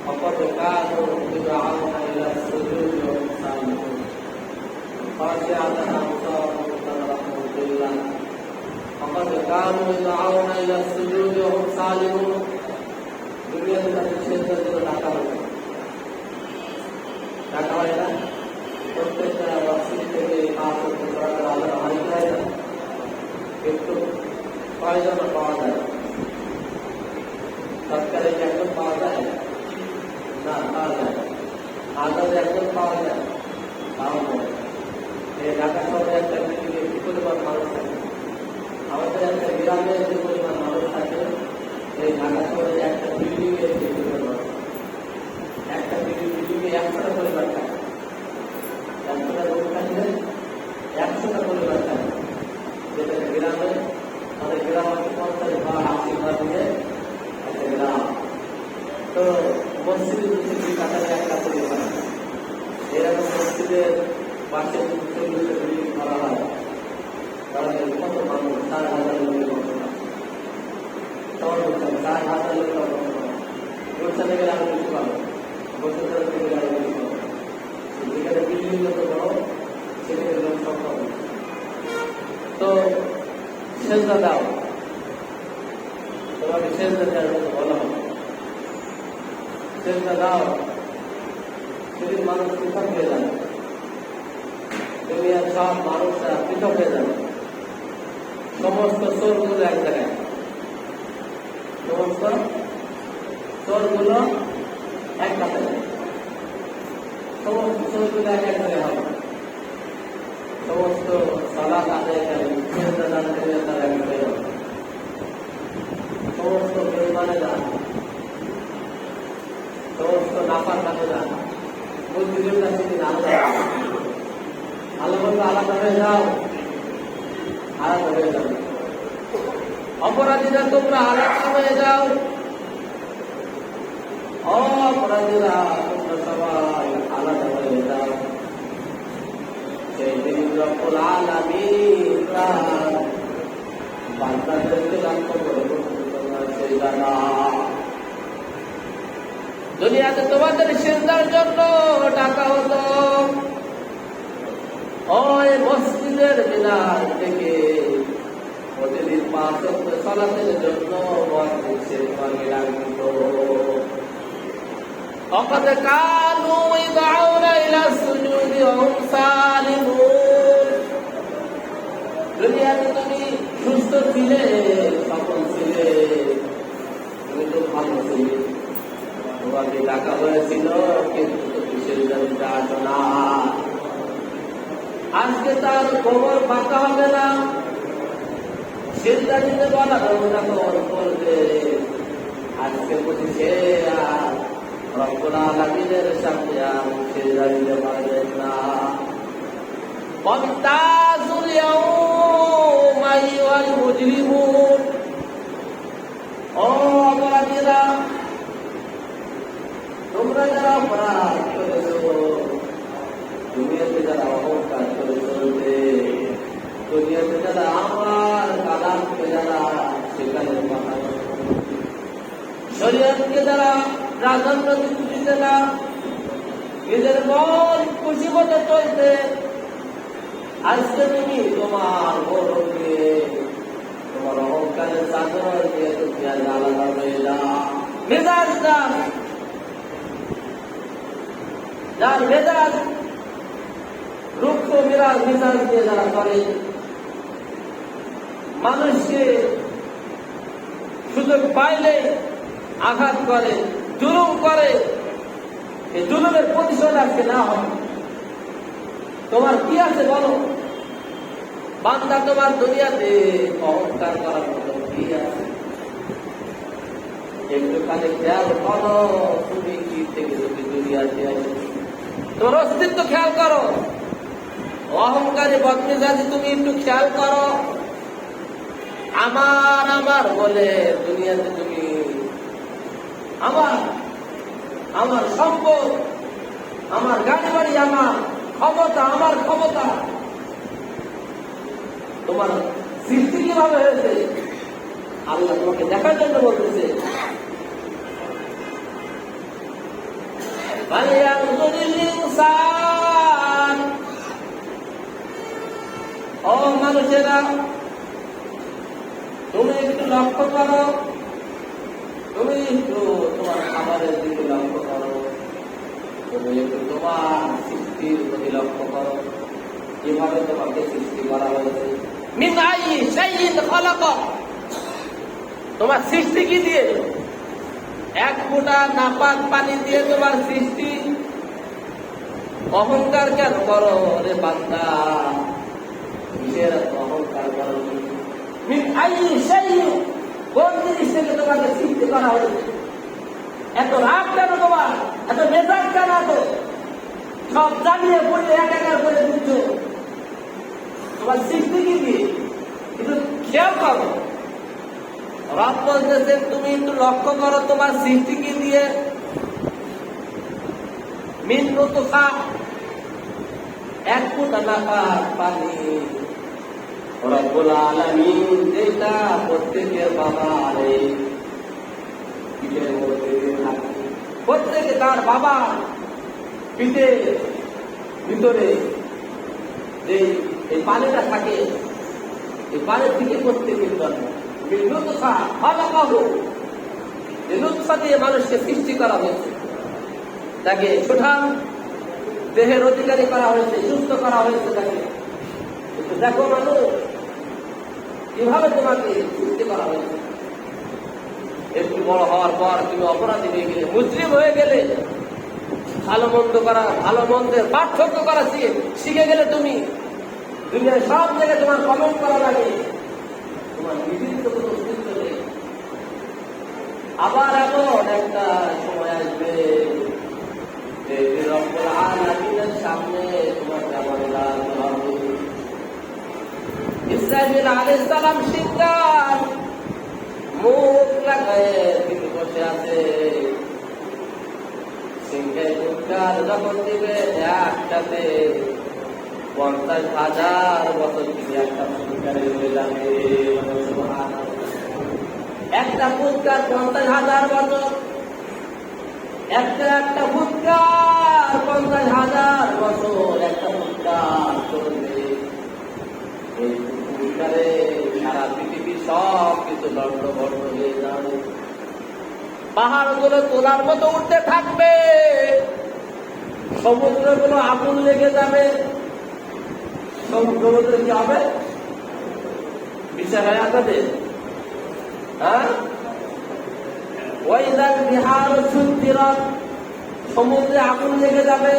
فقد كانوا يدعون إلى السجود وهم سالمون خاشعة أبصارهم ترهقهم ذلة فقد كانوا يدعون إلى السجود وهم سالمون দুনিয়াতে তাদের সেজদার জন্য ডাকা হয় না প্রত্যেকটা মসজিদ থেকে 5 বছর পর আলাদা হয় না একটু কয়জন পাওয়া যায় সরকারে একজন পাওয়া যায় না পাওয়া যায় আলাদা একজন পাওয়া যায় তাও এই ঢাকা শহরে একটা বিল্ডিংয়ে কি পরিমাণ মানুষ থাকে আমাদের একটা গ্রামে যে পরিমাণ মানুষ থাকে এই ঢাকা শহরে একটা বিল্ডিংয়ে একটা বিল্ডিংয়ে 100টা পরিবার থাকে 100টা লোক থাকলে 100টা পরিবার থাকে যেটা গ্রামে আমাদের গ্রাম 50 বা 80 ঘর নিয়ে একটা গ্রাম তো মসজিদে যদি কাটালে একটা পরিবার এরকম মসজিদের পাশে বিল্ডিং করা হয় তাহলে কত মানুষ 4,000 লোকের মতো 4,000 লোক গোলসানে গেলে আরো বেশি পাবো গোলসানে গেলে আরো বেশি পাবো যেখানে বিল্ডিং যত বড় সেখানে লোক সংখ্যা তো সেজদা দাও তোমাকে সেজদা দেওয়ার জন্য বলা হবে সেজদা দাও সেদিন মানুষ পৃথক হয়ে যাবে দুনিয়ার সব মানুষরা পৃথক হয়ে যাবে সমস্ত চোরগুলো এক জায়গায় সমস্ত চোরগুলো এক কাছে সমস্ত চোরগুলো এক জায়গায় হবে সমস্ত সালাত আদায় করে তারা এক জায়গায় হবে সমস্ত বেঈমানেরা সমস্ত নাফরমানেরা বুদ্ধিজীবীর কাছে আলাদা আল্লাহ বলতে আলাদা হয়ে যাও আলাদা হয়ে যাও অপরাধীরা তোমরা আলাদা হয়ে যাও অপরাধীরা তোমরা সবাই আলাদা হয়ে যাও সেই দিন রব্বুল আলামিন বান্দাদেরকে লক্ষ্য করে তোমরা সেজদা দাও দুনিয়াতে তোমাদের সেজদার জন্য ডাকা হতো ওই মসজিদের মিনার থেকে প্রতিদিন 5 ওয়াক্ত সালাতের জন্য মসজিদে তোমাকে ডাকতো وقد كانوا يدعون إلى السجود وهم سالمون দুনিয়াতে তুমি সুস্থ ছিলে সফল ছিলে তুমি তো ভালো ছিলে তোমাকে ডাকা হয়েছিল কিন্তু তুমি সেজদা দিতে আসো না আজকে তার খবর বাঁকা হবে না সেজদা দিতে বলা হবে না খবর করবে আজকে বুঝছে আর রব্বুল আলামিনের সামনে আর সেজদা দিতে পারবেন না ওয়ামতাজুল ইয়াউমা আইয়ুহাল মুজরিমুন ও অপরাধীরা তোমরা যারা অপরাধ করেছো দুনিয়াতে যারা অহংকার করে চলবে দুনিয়াতে যারা আমার কালামকে যারা সেখানে কথা শরীয়তকে যারা প্রাধান্য দিতে না নিজের মন খুশি মতো চলতে আজকে তুমি তোমার গৌরবকে তোমার অহংকারের চাদর দিয়ে তুমি আজ আলাদা হয়ে যাও মেজাজ যার মেজাজ রুক্ষ মেজাজ দিয়ে যারা করে মানুষকে সুযোগ পাইলে আঘাত করে জুলুম করে এই জুলুমের প্রতিশোধ আজকে না হয় তোমার কি আছে বলো বান্দা তোমার দুনিয়াতে অহংকার করার মতো কি আছে একটুখানি খেয়াল করো তুমি কি থেকে যদি দুনিয়াতে আসো তোমার অস্তিত্ব খেয়াল করো অহংকারী বদমেজাজি তুমি একটু খেয়াল করো আমার বলে দুনিয়াতে তুমি আমার সম্পদ আমার গাড়ি বাড়ি আমার ক্ষমতা তোমার সৃষ্টি কিভাবে হয়েছে আল্লাহ তোমাকে দেখার জন্য বলতেছে ফালিয়ানজুরিল ইনসান, ও মানুষেরা তুমি একটু লক্ষ্য করো, তুমি একটু তোমার খাবারের দিকে লক্ষ্য করো, তুমি একটু তোমার সৃষ্টির প্রতি লক্ষ্য করো, কিভাবে তোমাকে সৃষ্টি করা হয়েছে। মিন আইয়ি শাইইন খালাকা, তোমার সৃষ্টি কি দিয়ে? এক ফোঁটা নাপাক পানি দিয়ে তোমার সৃষ্টি। অহংকার কেন করো রে বান্দা? কিসের অহংকার করো? মিন আইয়ি শাইইন, কোন জিনিস থেকে তোমাকে সৃষ্টি করা হয়েছে? এত রাগ কেন তোমার? এত মেজাজ কেন? তো সব জানিয়ে পড়লে এক একার করে দিচ্ছ। তোমার সৃষ্টি কি দিয়ে? কিন্তু খেয়াল করো, রব বলতেছেন তুমি একটু লক্ষ্য করো তোমার সৃষ্টি কি দিয়ে। মিন নুতফা, এক ফোঁটা নাপাক পানি। রব্বুল আলামিন যেটা প্রত্যেকের বাবার এই পিঠের মধ্যে থাকে, প্রত্যেকে তার বাবা পিঠের ভিতরে যে এই পানিটা থাকে, এই পানির থেকে প্রত্যেকের জন্ম। লুৎফা খালাকাহু, যে লুৎফা দিয়ে মানুষকে সৃষ্টি করা হয়েছে, তাকে সুঠাম দেহের অধিকারী করা হয়েছে, সুস্থ করা হয়েছে তাকে। কিন্তু দেখো মানুষ, কিভাবে তোমাকে সৃষ্টি করা হয়েছে। একটু বড় হওয়ার পর তুমি অপরাধী হয়ে গেলে, মুসলিম হয়ে গেলে, ভালো মন্দ করা, ভালো মন্দের পার্থক্য করা শিখে গেলে তুমি দুনিয়ার সব জায়গায় তোমার কমেন্ট করা লাগে, তোমার বিভিন্ন কোনো অস্তিত্ব নেই। আবার এমন একটা সময় আসবে যে রব্বুল আলামিনের সামনে তোমার কেমন লাগতে হবে। ইসরাঈল আলাইহিস সালাম সিংহার মুখ লাগায়ে তিনি বসে আছে। সিংহের মুখটার যখন দিবে একটাতে 50,000 বছর তিনি একটা ফুৎকারে হয়ে যাবে। একটা ফুৎকার 50,000 বছর, একটা ফুৎকার 50,000 বছর, একটা ফুৎকার চলবে। এই ফুৎকারে সারা পৃথিবী সব কিছু দণ্ডবদ্ধ হয়ে যাবে। পাহাড়গুলো তোলার মতো উঠতে থাকবে, সমুদ্রগুলো আগুন লেগে যাবে। সমুদ্র কি হবে? বিচার হয়ে আসবে। হ্যাঁ, ওয়াইদাল বিহার সুদ্দিরাত, সমুদ্রে আগুন লেগে যাবে,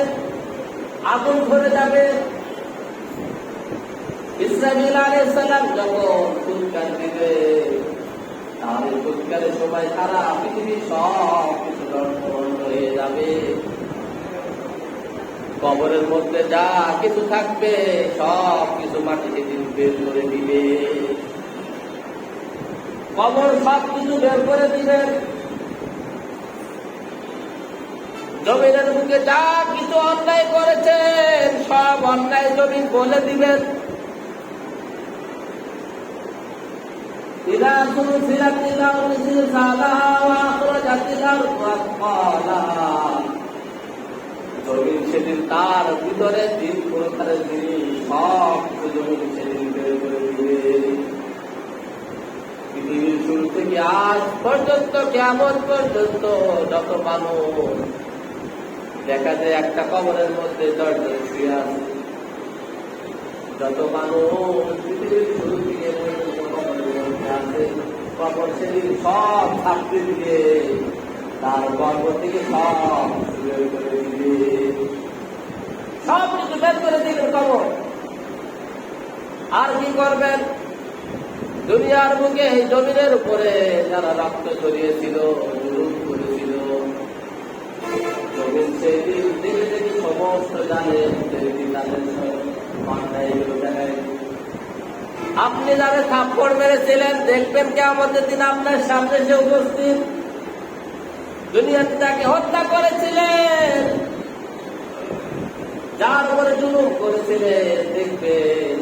আগুন ধরে যাবে। ইসরাঈল আলাইহিস সালাম যখন ফুৎকার দিবে, তার ফুৎকারের সময় সারা পৃথিবী সব কিছু দণ্ডবদ্ধ হয়ে যাবে। কবরের মধ্যে যা কিছু থাকবে সব কিছু মাটিতে তিনি বের করে দিবে। কবর সব কিছু বের করে দিবেন। জমিনের মুখে যা কিছু অন্যায় করেছেন সব অন্যায় জমিন বলে দিবেন। ইলা সুলসিলাতিল আরদি জিলজালাহা ওয়া আখরাজাতিল আরদু আথকালাহা, জমিন সেদিন তার ভিতরে 3 প্রকারের জিনিস সব জমিন সেদিন বের করে দিবে। পৃথিবীর শুরু থেকে আজ পর্যন্ত, কিয়ামত পর্যন্ত যত মানুষ দেখা যায় একটা কবরের মধ্যে 10 জন শুয়ে আছে, যত মানুষ পৃথিবীর শুরু থেকে পর্যন্ত কবরের মধ্যে আছে, কবর সেদিন সব ছাপতে দিবে, তার গর্ব থেকে সব বের করে দিবে, সব কিছু বের করে দিবেন কবর। আর কি করবেন? দুনিয়ার বুকে এই জমিনের উপরে যারা রক্ত ঝরিয়েছিল, জুলুম করেছিল, জমিন সেই দিন দেখে দেখে সমস্ত জানেন, সেদিন তাদের অন্যায়গুলো দেখায়। আপনি যারা থাপ্পড় মেরেছিলেন, দেখবেন কিয়ামতের দিন আপনার সামনে সে উপস্থিত। দুনিয়াতে যাকে হত্যা করেছিলেন, যার উপরে জুলুম করেছিলেন, দেখবেন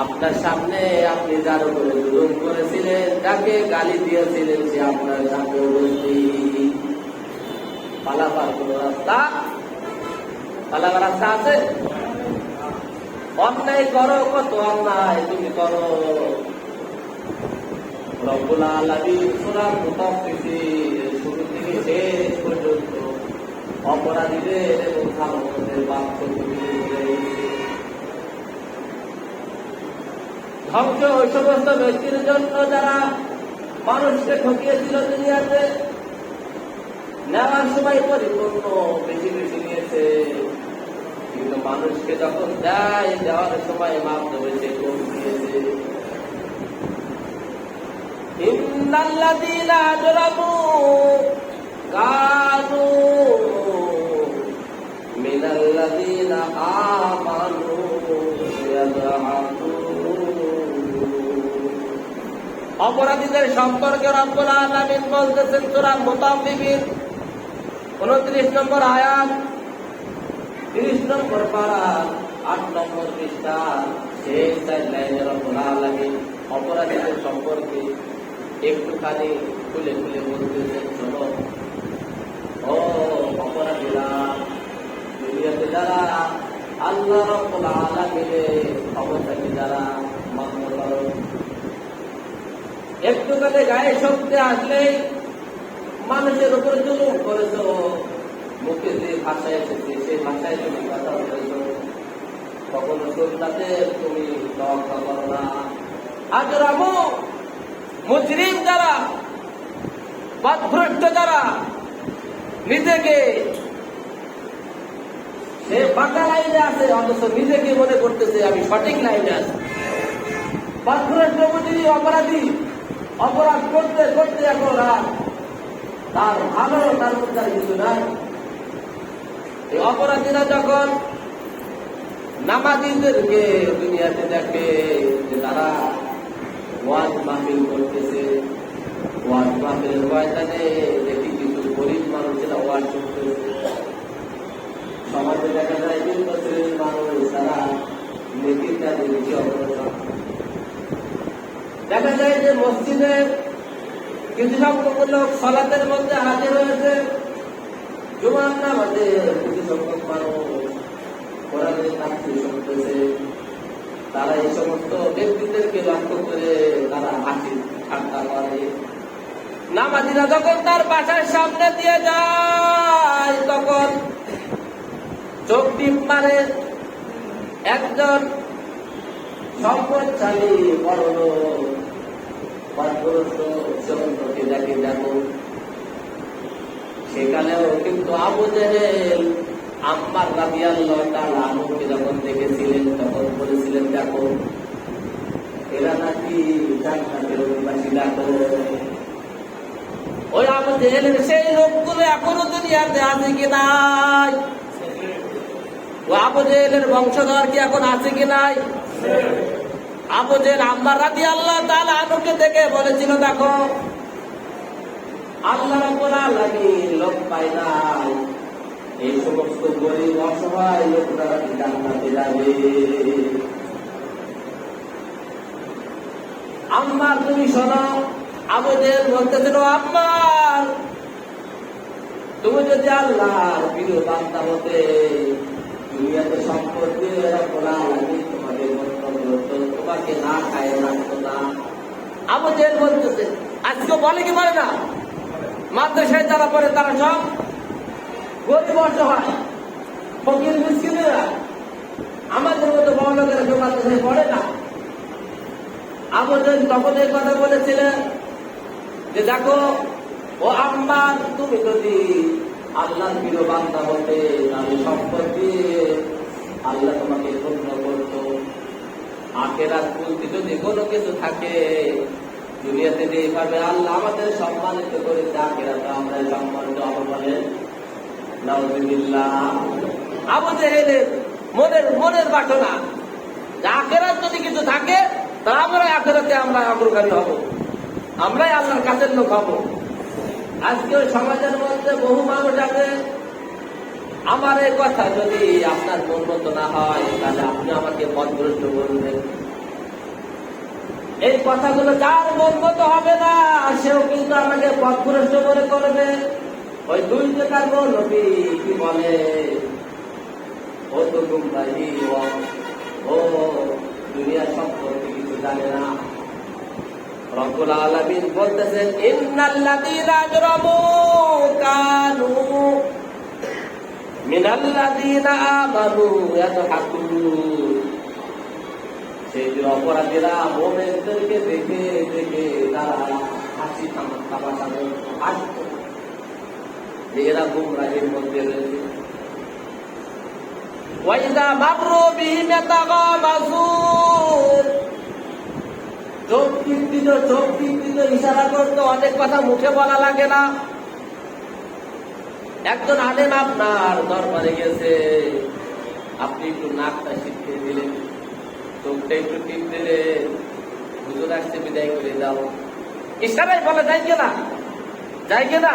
আপনার সামনে আপনি যার উপরে জুলুম করেছিলেন, যাকে গালি দিয়েছিলেন, সে আপনার সামনে উপস্থিত। পালাবার কোন রাস্তা, পালাবার রাস্তা আছে? অন্যায় করো, কত অন্যায় তুমি করো। রব্বুল আলামিন সূরা মুতাফফিফিন শুরু থেকে শেষ পর্যন্ত অপরাধীদের এবং ভালোদের বাক্য ধ্বংস ওই সমস্ত ব্যক্তির জন্য যারা মানুষকে ঠকিয়েছিল দুনিয়াতে, নেওয়ার সময় পরিপূর্ণ বেশি বেশি নিয়েছে, কিন্তু মানুষকে যখন দেওয়ার সময় মাধ্যমে সে কম দিয়েছে। ইন্নাল্লাযীনা আজরামু কানু মিনাল্লাযীনা আমানু ইয়াযহাকুন। অপরাধীদের সম্পর্কে রব্বুল আলামিন বলতেছেন সূরা মুতাফফিফিন 29 নম্বর আয়াত, 30 নম্বর পারা, 8 নম্বর পৃষ্ঠা, শেষ 4 লাইনে রব্বুল আলামিন অপরাধীদের সম্পর্কে একটুখানি খুলে খুলে বলতেছেন, শোনো ও অপরাধীরা, দুনিয়াতে যারা আল্লাহ রাব্বুল আলামিনের ক্ষমতাকে যারা মান্য করো, একটুখানি গায়ে শক্তি আসলেই মানুষের উপরে জুলুম করেছ, মুখে যে ভাষা এসেছে সেই ভাষায় তুমি কথা বলেছ, কখনো সুন্নাতে তুমি রক্ষা করো না। আজরামু, মুজরিম যারা, পথভ্রষ্ট যারা, নিজেকে সে বাঁকা লাইনে আছে অথচ নিজেকে মনে করতেছে আমি সঠিক লাইনে আছি। পথভ্রষ্ট মুজরিম, অপরাধী, অপরাধ করতে করতে এখন আর তার ভালো তার মধ্যে আর কিছু নাই। এই অপরাধীরা যখন নামাজীদেরকে দুনিয়াতে দেখে যে তারা ওয়াজ মাহফিল করতেছে, ওয়াজ মাহফিলের ময়দানে দেখি কিছু গরিব মানুষেরা ওয়াজ করতেছে, সমাজে দেখা যায় বিভিন্ন শ্রেণীর মানুষ তারা নেকির কাজে বেশি অগ্রসর। দেখা যায় যে মসজিদে কিছু সংখ্যক লোক সালাতের মধ্যে হাজির হয়েছে, জুমার নামাজে কিছু সংখ্যক মানুষ কোরআনের তাফসীর শুনতেছে। তারা এই সমস্ত ব্যক্তিদেরকে লক্ষ্য করে তারা হাসি ঠাট্টা করে। নামাজীরা যখন তার বাসার সামনে দিয়ে যায় তখন চোখ টিপ মারে একজন সম্পদশালী বড় লোক পথভ্রষ্টকে দেখে দেখো। সেখানেও কিন্তু আবু জেহেল আম্মার রাদিয়াল্লাহু তাআলা আনহুকে যখন দেখেছিলেন তখন বলেছিলেন, দেখো এরা নাকি জান্নাতের অধিবাসী। দেখো ওই আবু জেহেলের সেই লোকগুলো এখনো দুনিয়াতে আছে কি নাই? ও আবু জেহেলের বংশধর কি এখন আছে কি নাই? আবু জেহেল আম্মার রাদিয়াল্লাহু তাআলা আনহুকে দেখে বলেছিল, দেখো আল্লাহ রাব্বুল আলামিন লোক পায় নাই, এই সমস্ত গরিব অসহায় লোকরা জান্নাতে যাবে। আম্মার তুমি শোনো, আবু জেহেল বলতেছিল, আম্মার তুমি যদি আল্লাহর প্রিয় বান্দা হতে দুনিয়াতে সম্পদ দিয়ে রাব্বুল আলামিন তোমাদের তোমাকে না খায় রাখতো না। আবু জেহেল বলতেছে, আজকে বলে কি বলে না? মাদ্রাসায় যারা পড়ে তারা সব গরিব অসহায় ফকির মিসকিনেরা, আমাদের মতো বড় লোকেরা কেউ মাদ্রাসায় পড়ে না। আবু জেহেল তখন এই কথা বলেছিলেন যে, দেখো ও আম্মার তুমি যদি আল্লাহর প্রিয় বান্দা হতে তাহলে সম্পদ দিয়ে আল্লাহ তোমাকে ধন্য করতো। আখিরাত বলতে যদি কোনো কিছু থাকে, দুনিয়াতে যেভাবে আল্লাহ আমাদের সম্মানিত করেছে, আখিরাতে আমরা সম্মানিত হব বলেন নাউযুবিল্লাহ। আবু জেহেলের মনের বাসনা যে আখিরাত যদি কিছু থাকে তাহলে আমরা আখিরাতে আমরা অগ্রগামী হব, আমরাই আল্লাহর কাছের লোক হব। আজকে সমাজের মধ্যে বহু মানুষ আছে, আমার এই কথা যদি আপনার মন মতো না হয় তাহলে আপনি আমাকে পথভ্রষ্ট বলবেন। এই কথাগুলো যার মন মতো হবে না সেও কিন্তু আমাকে পথভ্রষ্ট মনে করবে। ওই দুই টাকার নবী কি বলে, ও তো গুমরাহি, ও দুনিয়া সম্পর্কে কিছু জানে না। রব্বুল আলামিন বলতেছেন, ইন্নাল্লাযীনা আজরামু কানু মিনাল্লাযীনা আমানু ইয়াদহাকুন। সেই যে অপরাধীরা মুমিনদেরকে দেখে দেখে তারা হাসি তামাশা হাসত, যে এরা গুমরাহির মধ্যে রয়েছে। ওয়াইদা মাররু বিহিম ইয়াতাগামাজুন, চোখ টিপ ইশারা করতো, অনেক কথা মুখে বলা লাগে না। একজন আলেম আপনার দরবারে গেছে, আপনি একটু নাকটা শিখিয়ে দিলেন, চোখটা একটু টিপ দিলে, হুজুর আসতে বিদায় করে যাও, ইশারাই বলা যায় কিনা? যায় কিনা?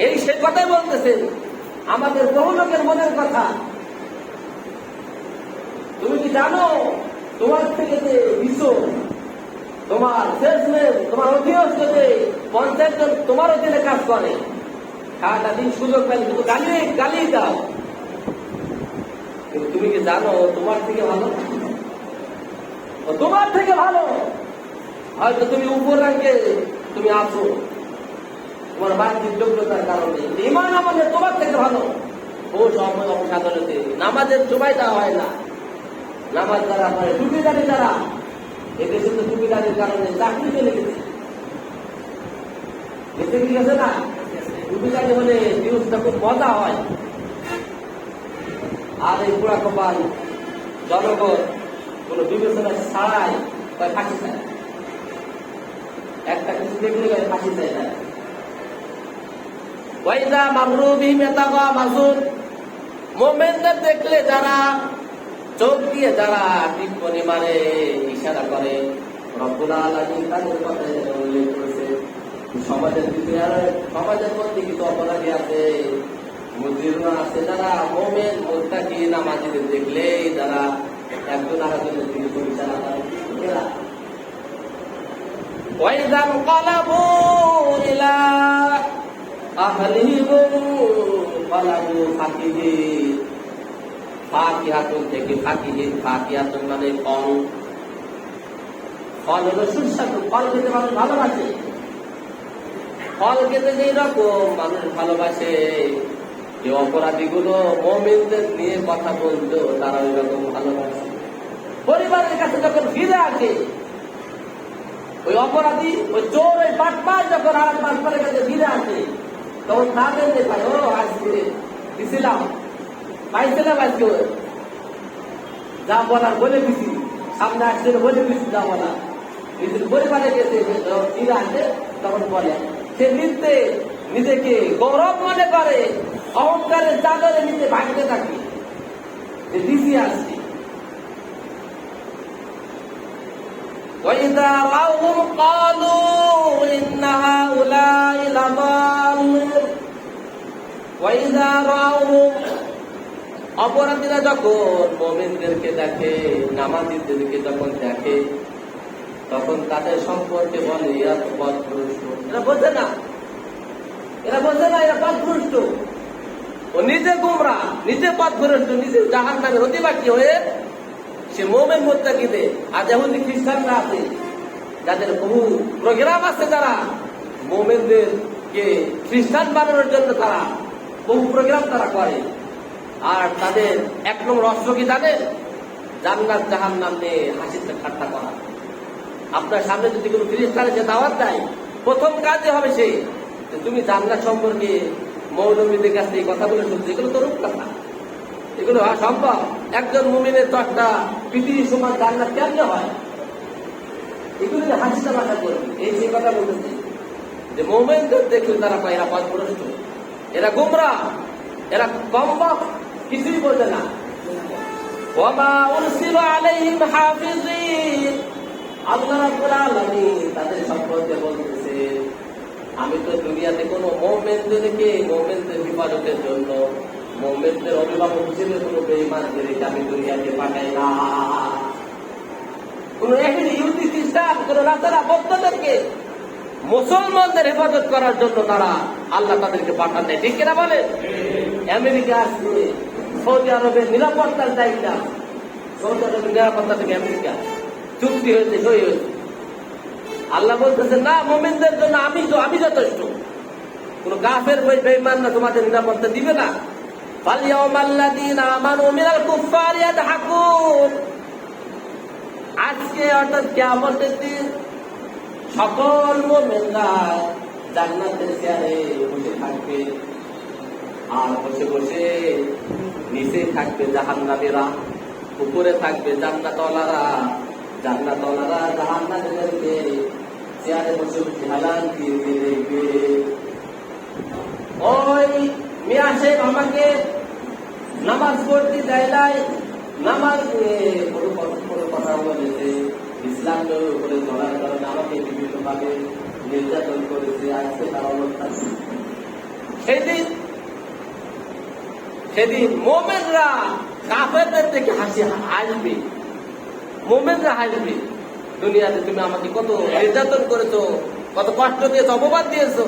এই সে কথাই বলতেছেন, আমাদের বহু লোকের মনের কথা। তুমি কি জানো, তোমার থেকে যে ভীষণ, তোমার সেলসম্যান, তোমার অধীনস্থ যে পঞ্চায়েত জন তোমার অধীনে কাজ করে, সারাটা দিন সুযোগ পাই কিন্তু গালি দাও। কিন্তু তুমি কি জানো তোমার থেকে ভালো, তোমার থেকে ভালো হয়তো তুমি উপর রাঙ্গে তুমি আছো, তোমার বাহ্যিক যোগ্যতার কারণে, ইমান আমাদের তোমার থেকে ভালো। ও সময় অপসাধনতে নামাজের জোবাই দেওয়া হয় না, নামাজ যারা পড়ে, টুপিদারি যারা, এদেশে তো টুপিদারির কারণে চাকরি চলে গেছে, এতে কি গেছে না? টুপিদারি হলে নিউজটা খুব মজা হয়। আর এই পুরা কপাল জনগণ কোন বিবেচনা ছাড়াই ফাঁসি চায়, একটা কিছু দেখলে ফাঁসি চায় না। ওয়াইদা মাররু বিহিম ইয়াতাগামাজুন, মুমিনদের দেখলে যারা চোখ দিয়ে যারা টিপ্পনি মারে, ইশারা করে, রব্বুল আলামিন তাদের কথা উল্লেখ করেছে। সমাজের মধ্যে কিছু অপরাধী আছে, মুজরিমরা আছে, যারা মুমিন মুত্তাকি নামাজীদের দেখলেই যারা একজন আরেকজনের দিকে ইশারা করে। ওয়াইদা ক্বালাবু ইলা আহলিহিম ক্বালাবু ফাকিহিন, ফাকিহাতুন থেকে ফাকিহিন, ফাকিহাতুন মানে ফল, ফল হলো সুস্বাদু, ফল খেতে মানুষ ভালোবাসে, ফল খেতে যেই রকম মানুষ ভালোবাসে, যে অপরাধীগুলো মুমিনদের নিয়ে কথা বলতো তারা ওই রকম ভালোবাসে। পরিবারের কাছে যখন ফিরে আসে ওই অপরাধী, ওই চোর, ওই বাটপার যখন আর বাটপারের কাছে ফিরে আসে, তখন তাদের দেখায়, ও আজকে দিছিলাম, পাইছিলাম আজকে, যা বলার বলে দিছি, সামনে আসছে বলে দিছি, যা বলা নিজের পরিবারে গেছে ফিরে আসে, তখন বলে সে নিজেকে গৌরব মনে করে, অহংকারের চাদরে নিজে ভাঙতে থাকে, যে দিছি আসছে। وَإِذَا رَأَوْهُمْ قَالُوا إِنَّ هَؤُلَاءِ لَضَالُّونَ وَإِذَا رَأَوْهُمْ, অপরাধীরা যখন মুমিনদেরকে দেখে, নামাজীদেরকে যখন দেখে, তখন তাদের সম্পর্কে বলে এরা তো পথভ্রষ্ট। এরা বোঝে না, এরা পথভ্রষ্ট, ও নিজে গুমরাহ, নিজে পথভ্রষ্ট, নিজে জাহান্নামের অধিবাসী হয়ে সে মুমিন মুত্তাকিদের। আর যেমন খ্রিস্টানরা আছে, যাদের বহু প্রোগ্রাম আছে, যারা মুমিনদেরকে খ্রিস্টান বানানোর জন্য তারা বহু প্রোগ্রাম তারা করে, আর তাদের এক নম্বর অস্ত্র কি জানেন? জান্নাত জাহান্নাম নিয়ে হাসিতে ঠাট্টা করা। আপনার সামনে যদি কোনো খ্রিস্টান এসে দাওয়াত দেয়, প্রথম কাজই হবে সে, তুমি জান্নাত সম্পর্কে মৌলবীদের কাছে এই কথাগুলো শুনছো, এগুলো তো রূপকথা, এগুলো হওয়া সম্ভব? একজন মুমিনের চর্চা পৃথিবীর সমান জান্নাত কেমনে হয়? এগুলো হাসি তামাশা করবে, এই যে কথা বলতেছে, যে মুমিনদের দেখলে তারা পায় এরা পথভ্রষ্ট, এরা গুমরাহ, এরা কমবক, কিছুই বোঝে না। ওয়ামা উরসিলু আলাইহিম হাফিজিন, আল্লাহ রাব্বুল আলামিন তাদের সম্পর্কে বলতেছে, আমি তো দুনিয়াতে কোন মুমিনদেরকে মুমিনদের হিফাজতের জন্য, মুমিনদের অভিভাবক হিসেবে কোন বেঈমানদেরকে আমি দুনিয়াতে পাঠাই না। কোন ইহুদি খ্রিস্টান, কোন নাসারা বৌদ্ধদেরকে মুসলমানদের হেফাজত করার জন্য তারা আল্লাহ তাদেরকে পাঠান নেই, ঠিক কিনা বলে? আমেরিকা আসছে সৌদি আরবের নিরাপত্তার দায়িত্ব, সৌদি আরবের নিরাপত্তা থেকে আমেরিকা চুক্তি হয়েছে, সই হয়েছে। আল্লাহ বলতেছে না, মুমিনদের জন্য আমি যথেষ্ট, কোন কাফের বেঈমান না তোমাদের নিরাপত্তা দিবে না। আজকে অর্থাৎ কিয়ামতের দিন সকল মুমিনরা জান্নাতের চেয়ারে বসে থাকবে, আর বসে বসে নিচে থাকবে জাহান্নামীরা, উপরে থাকবে জান্নাতওয়ালারা। জান্নাতওয়ালারা জাহান্নামীদেরকে চেয়ারে বসে বসে হেলান দিয়ে দিয়ে দেখবে, ওই মিয়া সাহেব আমাকে নামাজ পড়তে দেয় নাই, নামাজ কোনো কথা বলেছে, ইসলামের উপরে চলার কারণে আমাকে বিভিন্ন ভাবে নির্যাতন করেছে, আজকে তার অবস্থা। সেদিন মোমেনরা কাফেরদের থেকে হাসবে, মোমেনরা হাসবে, দুনিয়াতে তুমি আমাকে কত নির্যাতন করেছো, কত কষ্ট দিয়েছো, অপবাদ দিয়েছো,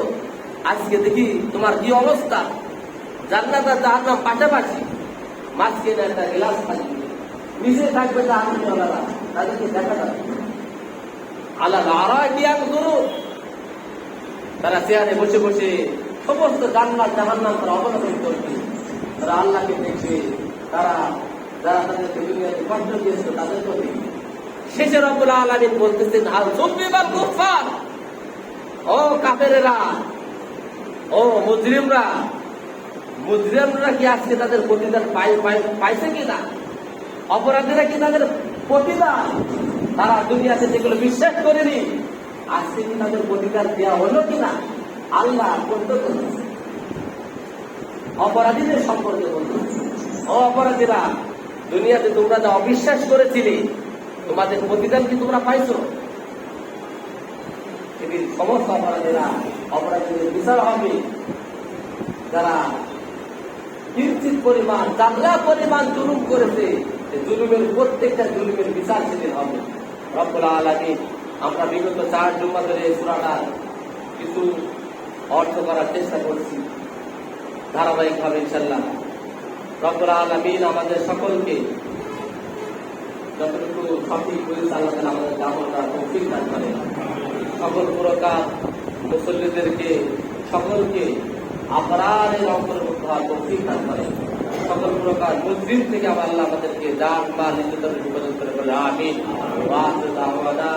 আজকে দেখি তোমার কি অবস্থা। জান্নাত আর জাহান্নাম পাশাপাশি, মাঝখানে একটা গ্লাস থাকবে, নিচে থাকবে জাহান্নামীরা, তাদেরকে দেখা যাবে। আল্লাহ তারা চেয়ারে বসে বসে সমস্ত জান্নাত জাহান্নাম তারা অবলোকন করবে, তারা আল্লাহকে দেখবে, তারা যারা তাদেরকে দুনিয়াতে কষ্ট দিয়েছে তাদের প্রতি। শেষে রব্বুল আলামিন বলতেছেন, আল যুবিবাল কুফার, ও কাফেরেরা, ও মুজরিমরা কি আজকে তাদের প্রতিদান পাইছে কিনা? অপরাধীরা কি তাদের প্রতিদান, তারা দুনিয়াতে যেগুলো বিশ্বাস করেনি, আজকে কি তাদের প্রতিদান দেওয়া হলো কিনা? আল্লাহ বলতে অপরাধীদের সম্পর্কে বলতে, ও অপরাধীরা, দুনিয়াতে তোমরা যা অবিশ্বাস করেছিলে তোমাদের প্রতিদান কি তোমরা পাইছো? এদিন সমস্ত অপরাধীদের বিচার হবে, যারা কিঞ্চিত পরিমাণ চাকরা পরিমাণ জুলুম করেছে, জুলুমের প্রত্যেকটা জুলুমের বিচার সেদিন হবে। রব্বুল আলামিন, আমরা বিগত 4 জুমা ধরে সূরাটার কিছু অর্থ করার চেষ্টা করছি ধারাবাহিকভাবে ইনশাআল্লাহ। রব্বুল আলামিন আমাদের সকলকে যতটুকু সঠিক বলেছে আল্লাহ তাআলা আমাদের আমল করার তৌফিক দান করেন। সকল প্রকার মুসল্লিদেরকে সকলকে অপরাধের অন্তর্ভুক্ত হওয়ার তৌফিক দান করেন। সকল প্রকার মুজরিম থেকে আল্লাহ আমাদেরকে জান মাল নির্যাতনের হেফাজত করে বলে আমিন। ওয়া আখিরু দাওয়ানা